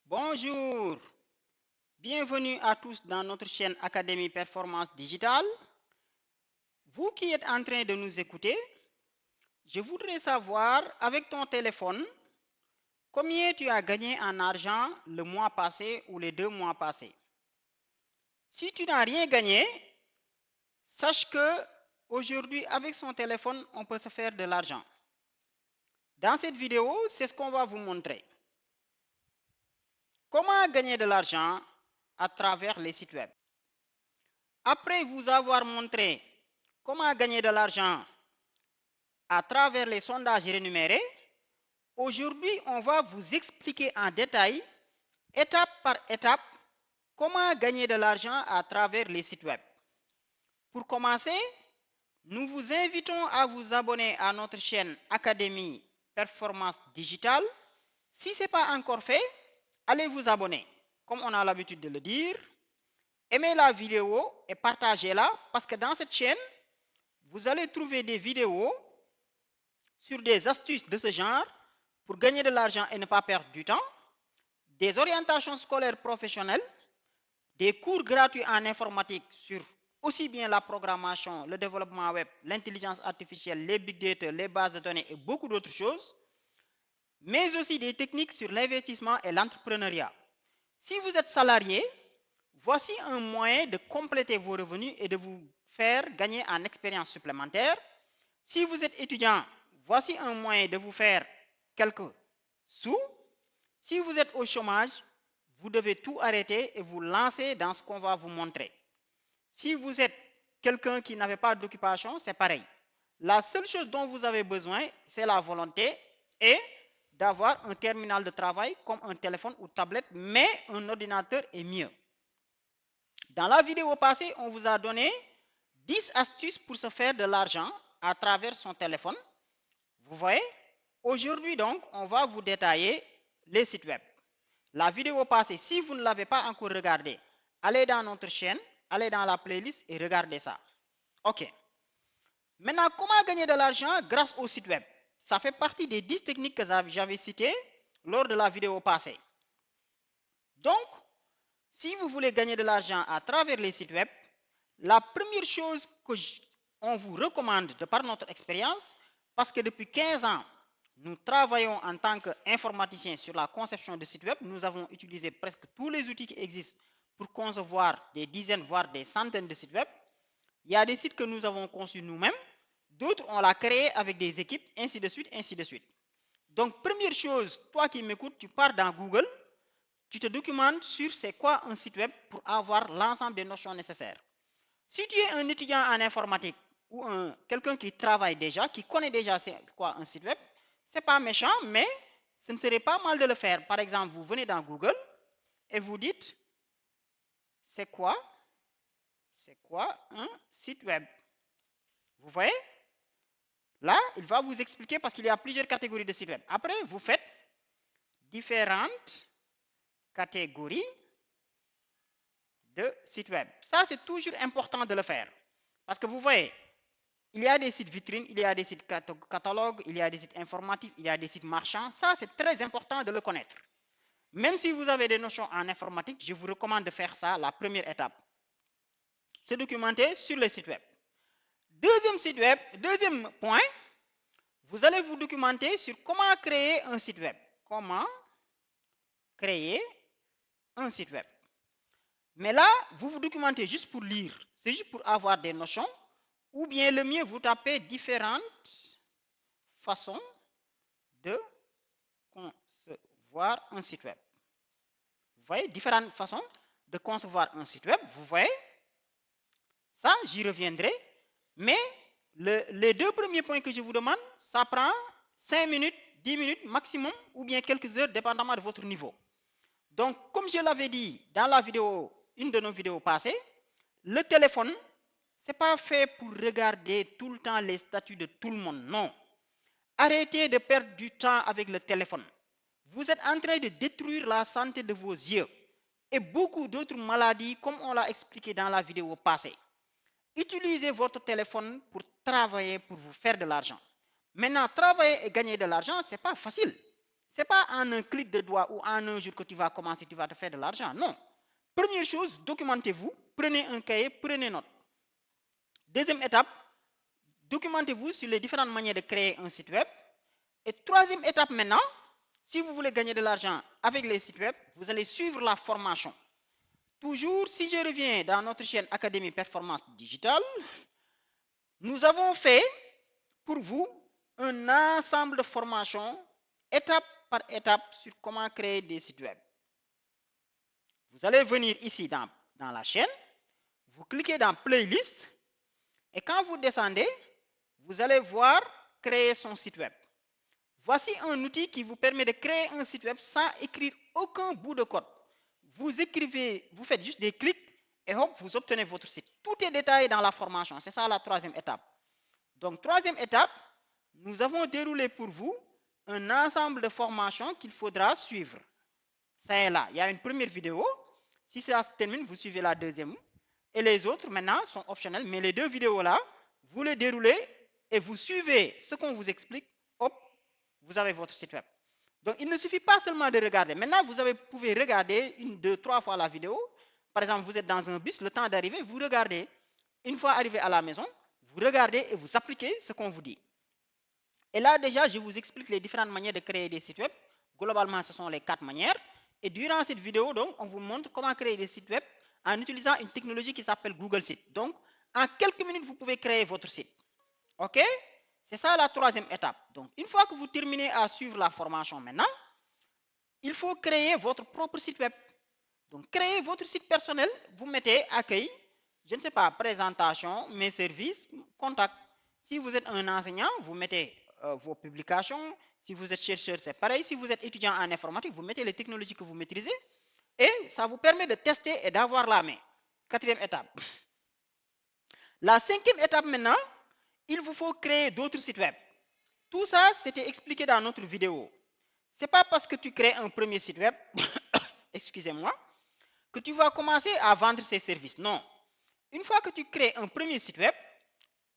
Bonjour, bienvenue à tous dans notre chaîne Académie Performance Digitale. Vous qui êtes en train de nous écouter, je voudrais savoir avec ton téléphone combien tu as gagné en argent le mois passé ou les 2 mois passés. Si tu n'as rien gagné, sache que aujourd'hui avec son téléphone, on peut se faire de l'argent. Dans cette vidéo, c'est ce qu'on va vous montrer. Comment gagner de l'argent à travers les sites web. Après vous avoir montré comment gagner de l'argent à travers les sondages rémunérés, aujourd'hui, on va vous expliquer en détail, étape par étape, comment gagner de l'argent à travers les sites web. Pour commencer, nous vous invitons à vous abonner à notre chaîne Académie Performance Digitale. Si ce n'est pas encore fait, allez vous abonner. Comme on a l'habitude de le dire, aimez la vidéo et partagez-la parce que dans cette chaîne, vous allez trouver des vidéos sur des astuces de ce genre pour gagner de l'argent et ne pas perdre du temps, des orientations scolaires professionnelles, des cours gratuits en informatique sur aussi bien la programmation, le développement web, l'intelligence artificielle, les big data, les bases de données et beaucoup d'autres choses, mais aussi des techniques sur l'investissement et l'entrepreneuriat. Si vous êtes salarié, voici un moyen de compléter vos revenus et de vous faire gagner en expérience supplémentaire. Si vous êtes étudiant, voici un moyen de vous faire quelques sous. Si vous êtes au chômage, vous devez tout arrêter et vous lancer dans ce qu'on va vous montrer. Si vous êtes quelqu'un qui n'avait pas d'occupation, c'est pareil. La seule chose dont vous avez besoin, c'est la volonté et d'avoir un terminal de travail comme un téléphone ou tablette, mais un ordinateur est mieux. Dans la vidéo passée, on vous a donné 10 astuces pour se faire de l'argent à travers son téléphone. Vous voyez, aujourd'hui donc, on va vous détailler les sites web. La vidéo passée, si vous ne l'avez pas encore regardée, allez dans notre chaîne, allez dans la playlist et regardez ça. OK. Maintenant, comment gagner de l'argent grâce au site web? Ça fait partie des 10 techniques que j'avais citées lors de la vidéo passée. Donc, si vous voulez gagner de l'argent à travers les sites web, la première chose que on vous recommande de par notre expérience, parce que depuis 15 ans, nous travaillons en tant qu'informaticiens sur la conception de sites web. Nous avons utilisé presque tous les outils qui existent pour concevoir des dizaines, voire des centaines de sites web. Il y a des sites que nous avons conçus nous-mêmes, d'autres on l'a créé avec des équipes, ainsi de suite, ainsi de suite. Donc, première chose, toi qui m'écoutes, tu pars dans Google, tu te documentes sur c'est quoi un site web pour avoir l'ensemble des notions nécessaires. Si tu es un étudiant en informatique ou quelqu'un qui travaille déjà, qui connaît déjà c'est quoi un site web, ce n'est pas méchant, mais ce ne serait pas mal de le faire. Par exemple, vous venez dans Google et vous dites c'est quoi un site web. Vous voyez? Là, il va vous expliquer parce qu'il y a plusieurs catégories de sites web. Après, vous faites différentes catégories de sites web. Ça, c'est toujours important de le faire. Parce que vous voyez, il y a des sites vitrines, il y a des sites catalogues, il y a des sites informatifs, il y a des sites marchands. Ça, c'est très important de le connaître. Même si vous avez des notions en informatique, je vous recommande de faire ça, la première étape. Se documenter sur le site web. Deuxième point, vous allez vous documenter sur comment créer un site web. Comment créer un site web. Mais là, vous vous documentez juste pour lire. C'est juste pour avoir des notions. Ou bien le mieux, vous tapez différentes façons de concevoir un site web. Vous voyez, différentes façons de concevoir un site web. Vous voyez, ça, j'y reviendrai. Mais les deux premiers points que je vous demande, ça prend 5 minutes, 10 minutes maximum, ou bien quelques heures, dépendamment de votre niveau. Donc, comme je l'avais dit dans la vidéo, une de nos vidéos passées, le téléphone, ce n'est pas fait pour regarder tout le temps les statuts de tout le monde, non. Arrêtez de perdre du temps avec le téléphone. Vous êtes en train de détruire la santé de vos yeux et beaucoup d'autres maladies, comme on l'a expliqué dans la vidéo passée. Utilisez votre téléphone pour travailler, pour vous faire de l'argent. Maintenant, travailler et gagner de l'argent, ce n'est pas facile. C'est pas en un clic de doigt ou en un jour que tu vas commencer, tu vas te faire de l'argent. Non. Première chose, documentez-vous, prenez un cahier, prenez note. Deuxième étape, documentez-vous sur les différentes manières de créer un site web. Et troisième étape maintenant, si vous voulez gagner de l'argent avec les sites web, vous allez suivre la formation. Toujours, si je reviens dans notre chaîne Académie Performance Digitale, nous avons fait pour vous un ensemble de formations étape par étape sur comment créer des sites web. Vous allez venir ici dans la chaîne, vous cliquez dans Playlist et quand vous descendez, vous allez voir créer son site web. Voici un outil qui vous permet de créer un site web sans écrire aucun bout de code. Vous écrivez, vous faites juste des clics et hop, vous obtenez votre site. Tout est détaillé dans la formation. C'est ça la troisième étape. Donc, troisième étape, nous avons déroulé pour vous un ensemble de formations qu'il faudra suivre. Ça est là. Il y a une première vidéo. Si ça se termine, vous suivez la deuxième. Et les autres, maintenant, sont optionnels. Mais les deux vidéos-là, vous les déroulez et vous suivez ce qu'on vous explique. Hop, vous avez votre site web. Donc, il ne suffit pas seulement de regarder. Maintenant, vous pouvez regarder 1, 2, 3 fois la vidéo. Par exemple, vous êtes dans un bus, le temps d'arriver, vous regardez. Une fois arrivé à la maison, vous regardez et vous appliquez ce qu'on vous dit. Et là, déjà, je vous explique les différentes manières de créer des sites web. Globalement, ce sont les 4 manières. Et durant cette vidéo, donc, on vous montre comment créer des sites web en utilisant une technologie qui s'appelle Google Sites. Donc, en quelques minutes, vous pouvez créer votre site. OK? C'est ça la troisième étape. Donc, une fois que vous terminez à suivre la formation maintenant, il faut créer votre propre site web. Donc, créez votre site personnel. Vous mettez accueil, je ne sais pas, présentation, mes services, contact. Si vous êtes un enseignant, vous mettez vos publications. Si vous êtes chercheur, c'est pareil. Si vous êtes étudiant en informatique, vous mettez les technologies que vous maîtrisez. Et ça vous permet de tester et d'avoir la main. Quatrième étape. La cinquième étape maintenant, il vous faut créer d'autres sites web. Tout ça, c'était expliqué dans notre vidéo. Ce n'est pas parce que tu crées un premier site web, excusez-moi, que tu vas commencer à vendre ces services. Non. Une fois que tu crées un premier site web,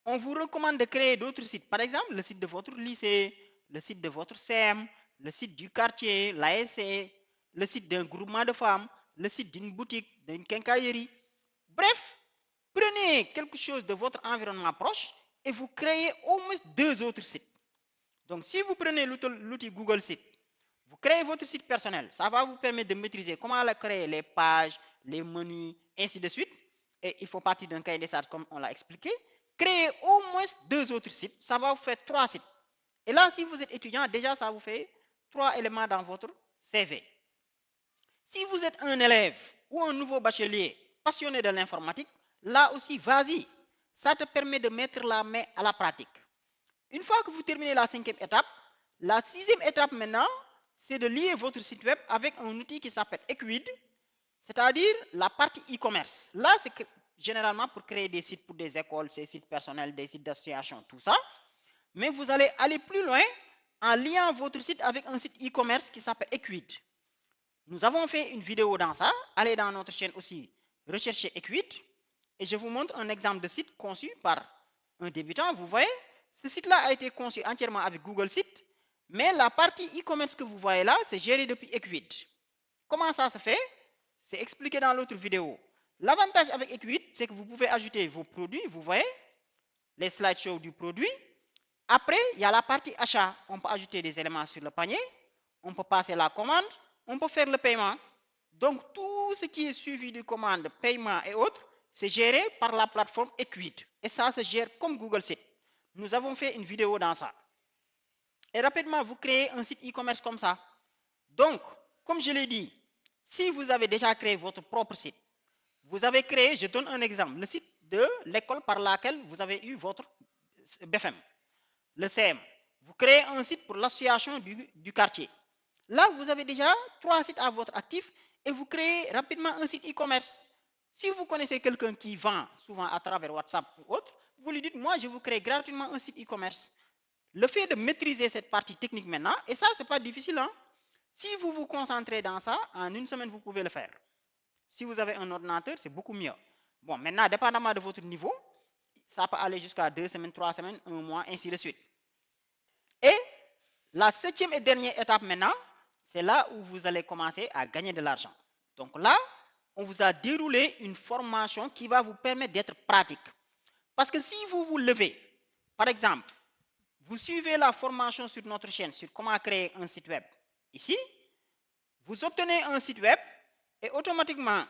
on vous recommande de créer d'autres sites. Par exemple, le site de votre lycée, le site de votre CEM, le site du quartier, l'ASC, le site d'un groupement de femmes, le site d'une boutique, d'une quincaillerie. Bref, prenez quelque chose de votre environnement proche et vous créez au moins 2 autres sites. Donc, si vous prenez l'outil Google Sites, vous créez votre site personnel. Ça va vous permettre de maîtriser comment créer les pages, les menus, ainsi de suite. Et il faut partir d'un cahier des charges comme on l'a expliqué. Créez au moins 2 autres sites. Ça va vous faire 3 sites. Et là, si vous êtes étudiant, déjà, ça vous fait 3 éléments dans votre CV. Si vous êtes un élève ou un nouveau bachelier passionné de l'informatique, là aussi, vas-y. Ça te permet de mettre la main à la pratique. Une fois que vous terminez la 5e étape, la 6e étape maintenant, c'est de lier votre site web avec un outil qui s'appelle Equid, c'est-à-dire la partie e-commerce. Là, c'est généralement pour créer des sites pour des écoles, des sites personnels, des sites d'association, tout ça. Mais vous allez aller plus loin en liant votre site avec un site e-commerce qui s'appelle Equid. Nous avons fait une vidéo dans ça. Allez dans notre chaîne aussi, recherchez Equid. Et je vous montre un exemple de site conçu par un débutant. Vous voyez, ce site-là a été conçu entièrement avec Google Sites. Mais la partie e-commerce que vous voyez là, c'est géré depuis Equid. Comment ça se fait? C'est expliqué dans l'autre vidéo. L'avantage avec Equid, c'est que vous pouvez ajouter vos produits. Vous voyez, les slideshows du produit. Après, il y a la partie achat. On peut ajouter des éléments sur le panier. On peut passer la commande. On peut faire le paiement. Donc, tout ce qui est suivi de commande, paiement et autres, c'est géré par la plateforme Equid. Et ça se gère comme Google Sites. Nous avons fait une vidéo dans ça. Et rapidement, vous créez un site e-commerce comme ça. Donc, comme je l'ai dit, si vous avez déjà créé votre propre site, vous avez créé, je donne un exemple, le site de l'école par laquelle vous avez eu votre BFM, le CM. Vous créez un site pour l'association du quartier. Là, vous avez déjà 3 sites à votre actif et vous créez rapidement un site e-commerce. Si vous connaissez quelqu'un qui vend souvent à travers WhatsApp ou autre, vous lui dites, moi, je vous crée gratuitement un site e-commerce. Le fait de maîtriser cette partie technique maintenant, et ça, ce n'est pas difficile, hein? Si vous vous concentrez dans ça, en une semaine, vous pouvez le faire. Si vous avez un ordinateur, c'est beaucoup mieux. Bon, maintenant, dépendamment de votre niveau, ça peut aller jusqu'à 2 semaines, 3 semaines, 1 mois, ainsi de suite. Et la 7e et dernière étape maintenant, c'est là où vous allez commencer à gagner de l'argent. Donc là, on vous a déroulé une formation qui va vous permettre d'être pratique. Parce que si vous vous levez, par exemple, vous suivez la formation sur notre chaîne sur comment créer un site web. Ici, vous obtenez un site web et automatiquement,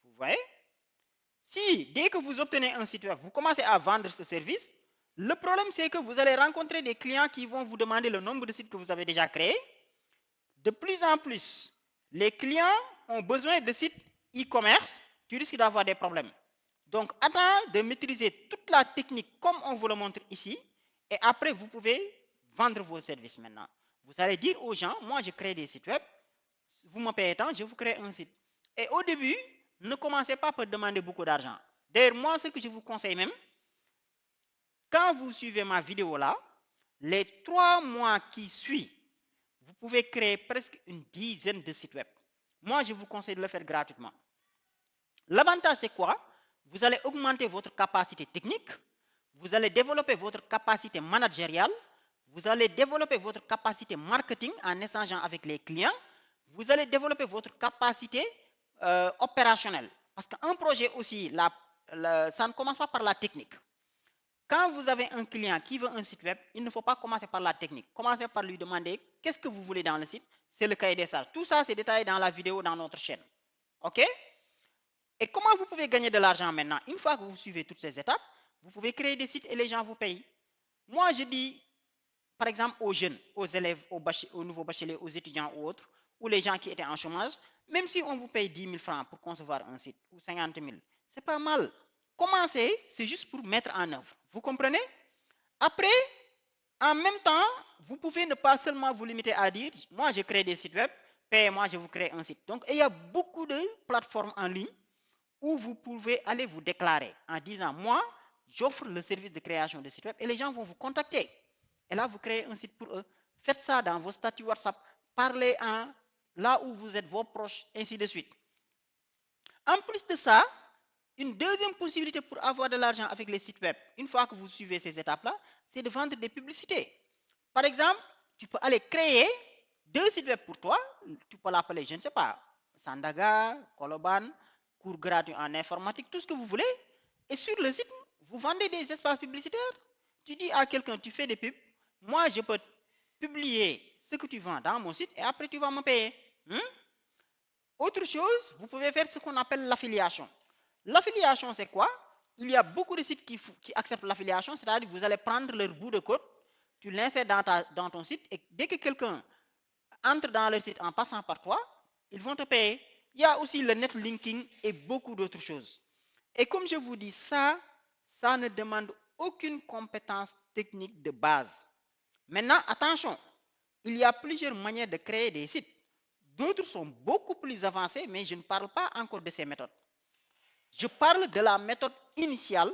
vous voyez, si dès que vous obtenez un site web, vous commencez à vendre ce service, le problème c'est que vous allez rencontrer des clients qui vont vous demander le nombre de sites que vous avez déjà créés. De plus en plus, les clients ont besoin de sites e-commerce, tu risques d'avoir des problèmes. Donc, attends de maîtriser toute la technique comme on vous le montre ici, et après, vous pouvez vendre vos services maintenant. Vous allez dire aux gens, moi, je crée des sites web, vous me payez tant, je vous crée un site. Et au début, ne commencez pas par demander beaucoup d'argent. D'ailleurs, moi, ce que je vous conseille même, quand vous suivez ma vidéo là, les 3 mois qui suivent, vous pouvez créer presque une dizaine de sites web. Moi, je vous conseille de le faire gratuitement. L'avantage, c'est quoi? Vous allez augmenter votre capacité technique, vous allez développer votre capacité managériale, vous allez développer votre capacité marketing en échangeant avec les clients, vous allez développer votre capacité opérationnelle. Parce qu'un projet aussi, ça ne commence pas par la technique. Quand vous avez un client qui veut un site web, il ne faut pas commencer par la technique. Commencez par lui demander qu'est-ce que vous voulez dans le site. C'est le cahier des charges. Tout ça, c'est détaillé dans la vidéo dans notre chaîne. OK? Et comment vous pouvez gagner de l'argent maintenant? Une fois que vous suivez toutes ces étapes, vous pouvez créer des sites et les gens vous payent. Moi, je dis, par exemple, aux jeunes, aux élèves, aux nouveaux bacheliers, aux étudiants ou autres, ou les gens qui étaient en chômage, même si on vous paye 10 000 francs pour concevoir un site, ou 50 000, c'est pas mal. Commencez, c'est juste pour mettre en œuvre. Vous comprenez? Après, en même temps, vous pouvez ne pas seulement vous limiter à dire, moi, je crée des sites web, payez-moi, je vous crée un site. Donc, il y a beaucoup de plateformes en ligne où vous pouvez aller vous déclarer en disant, moi, j'offre le service de création de sites web et les gens vont vous contacter. Et là, vous créez un site pour eux. Faites ça dans vos statuts WhatsApp. Parlez en là où vous êtes, vos proches, ainsi de suite. En plus de ça, une deuxième possibilité pour avoir de l'argent avec les sites web, une fois que vous suivez ces étapes-là, c'est de vendre des publicités. Par exemple, tu peux aller créer 2 sites web pour toi. Tu peux l'appeler, je ne sais pas, Sandaga, Koloban, cours gratuit en informatique, tout ce que vous voulez. Et sur le site, vous vendez des espaces publicitaires. Tu dis à quelqu'un, tu fais des pubs. Moi, je peux publier ce que tu vends dans mon site et après, tu vas me payer. Autre chose, vous pouvez faire ce qu'on appelle l'affiliation. L'affiliation, c'est quoi? Il y a beaucoup de sites qui acceptent l'affiliation, c'est-à-dire que vous allez prendre leur bout de code, tu l'insères dans ton site et dès que quelqu'un entre dans leur site en passant par toi, ils vont te payer. Il y a aussi le netlinking et beaucoup d'autres choses. Et comme je vous dis, ça ne demande aucune compétence technique de base. Maintenant, attention, il y a plusieurs manières de créer des sites. D'autres sont beaucoup plus avancées, mais je ne parle pas encore de ces méthodes. Je parle de la méthode initiale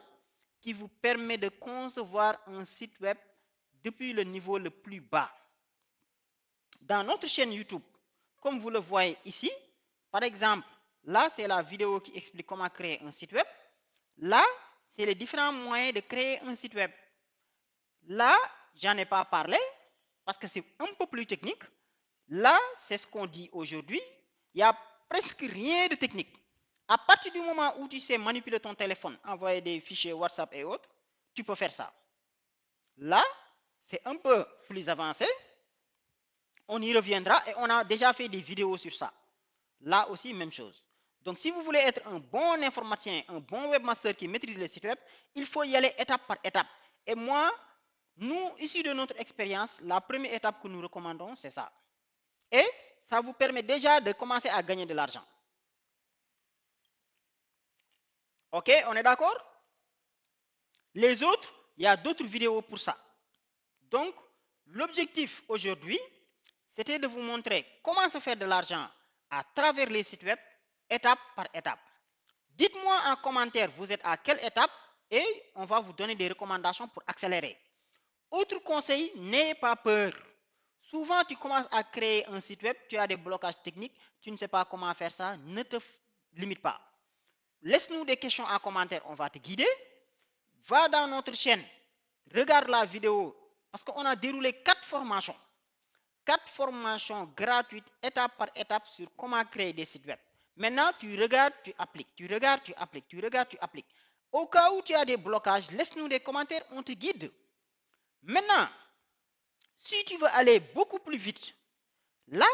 qui vous permet de concevoir un site web depuis le niveau le plus bas. Dans notre chaîne YouTube, comme vous le voyez ici, par exemple, là, c'est la vidéo qui explique comment créer un site web. Là, c'est les différents moyens de créer un site web. Là, j'en ai pas parlé parce que c'est un peu plus technique. Là, c'est ce qu'on dit aujourd'hui. Il n'y a presque rien de technique. À partir du moment où tu sais manipuler ton téléphone, envoyer des fichiers WhatsApp et autres, tu peux faire ça. Là, c'est un peu plus avancé. On y reviendra et on a déjà fait des vidéos sur ça. Là aussi, même chose. Donc, si vous voulez être un bon informaticien, un bon webmaster qui maîtrise les sites web, il faut y aller étape par étape. Et moi, nous, issus de notre expérience, la première étape que nous recommandons, c'est ça. Et ça vous permet déjà de commencer à gagner de l'argent. OK, on est d'accord? Les autres, il y a d'autres vidéos pour ça. Donc, l'objectif aujourd'hui, c'était de vous montrer comment se faire de l'argent à travers les sites web, étape par étape. Dites-moi en commentaire, vous êtes à quelle étape et on va vous donner des recommandations pour accélérer. Autre conseil, n'ayez pas peur. Souvent, tu commences à créer un site web, tu as des blocages techniques, tu ne sais pas comment faire ça, ne te limite pas. Laisse-nous des questions en commentaire, on va te guider. Va dans notre chaîne, regarde la vidéo, parce qu'on a déroulé 4 formations. 4 formations gratuites, étape par étape, sur comment créer des sites web. Maintenant, tu regardes, tu appliques, tu regardes, tu appliques, tu regardes, tu appliques. Au cas où tu as des blocages, laisse-nous des commentaires, on te guide. Maintenant, si tu veux aller beaucoup plus vite, là,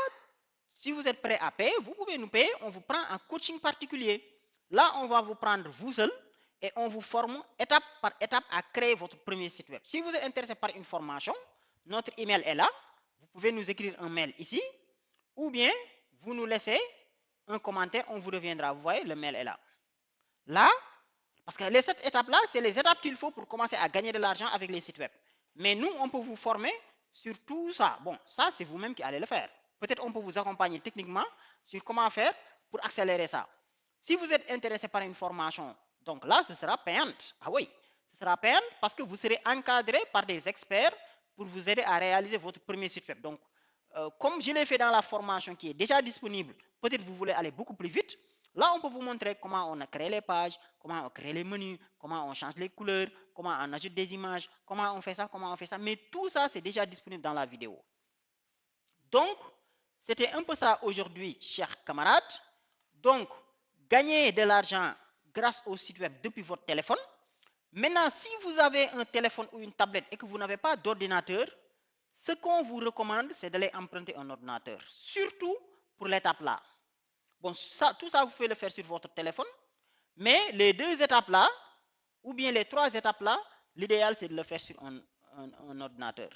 si vous êtes prêt à payer, vous pouvez nous payer, on vous prend un coaching particulier. Là, on va vous prendre vous seul et on vous forme étape par étape à créer votre premier site web. Si vous êtes intéressé par une formation, notre email est là. Vous pouvez nous écrire un mail ici ou bien vous nous laissez un commentaire, on vous reviendra. Vous voyez, le mail est là. Là, parce que les 7 étapes-là, c'est les étapes qu'il faut pour commencer à gagner de l'argent avec les sites web. Mais nous, on peut vous former sur tout ça. Bon, ça, c'est vous-même qui allez le faire. Peut-être on peut vous accompagner techniquement sur comment faire pour accélérer ça. Si vous êtes intéressé par une formation, donc là, ce sera payante. Ah oui, ce sera payante parce que vous serez encadré par des experts pour vous aider à réaliser votre premier site web. Donc, comme je l'ai fait dans la formation qui est déjà disponible, peut-être vous voulez aller beaucoup plus vite. Là, on peut vous montrer comment on a créé les pages, comment on crée les menus, comment on change les couleurs, comment on ajoute des images, comment on fait ça, comment on fait ça. Mais tout ça, c'est déjà disponible dans la vidéo. Donc, c'était un peu ça aujourd'hui, chers camarades. Donc, gagner de l'argent grâce au site web depuis votre téléphone. Maintenant, si vous avez un téléphone ou une tablette et que vous n'avez pas d'ordinateur, ce qu'on vous recommande, c'est d'aller emprunter un ordinateur, surtout pour l'étape là. Bon, ça, tout ça, vous pouvez le faire sur votre téléphone, mais les 2 étapes là, ou bien les 3 étapes là, l'idéal, c'est de le faire sur un ordinateur.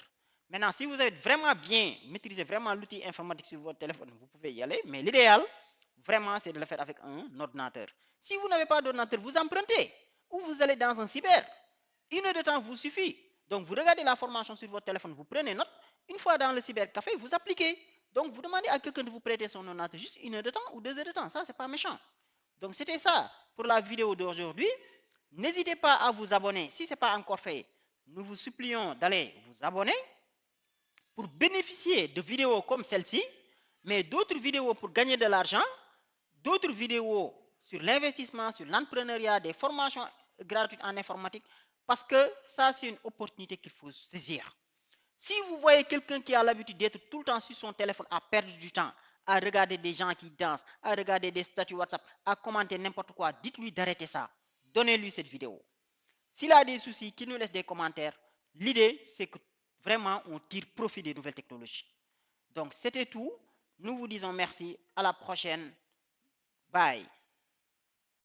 Maintenant, si vous avez vraiment bien maîtrisé vraiment l'outil informatique sur votre téléphone, vous pouvez y aller, mais l'idéal, vraiment, c'est de le faire avec un ordinateur. Si vous n'avez pas d'ordinateur, vous empruntez, ou vous allez dans un cyber. 1 heure de temps vous suffit. Donc, vous regardez la formation sur votre téléphone, vous prenez note. Une fois dans le cybercafé, vous appliquez. Donc, vous demandez à quelqu'un de vous prêter son ordinateur juste 1 heure de temps ou 2 heures de temps. Ça, c'est pas méchant. Donc, c'était ça pour la vidéo d'aujourd'hui. N'hésitez pas à vous abonner. Si ce n'est pas encore fait, nous vous supplions d'aller vous abonner pour bénéficier de vidéos comme celle-ci, mais d'autres vidéos pour gagner de l'argent, d'autres vidéos sur l'investissement, sur l'entrepreneuriat, des formations gratuites en informatique, parce que ça, c'est une opportunité qu'il faut saisir. Si vous voyez quelqu'un qui a l'habitude d'être tout le temps sur son téléphone à perdre du temps, à regarder des gens qui dansent, à regarder des statuts WhatsApp, à commenter n'importe quoi, dites-lui d'arrêter ça. Donnez-lui cette vidéo. S'il a des soucis, qu'il nous laisse des commentaires. L'idée, c'est que vraiment, on tire profit des nouvelles technologies. Donc, c'était tout. Nous vous disons merci. À la prochaine. Bye.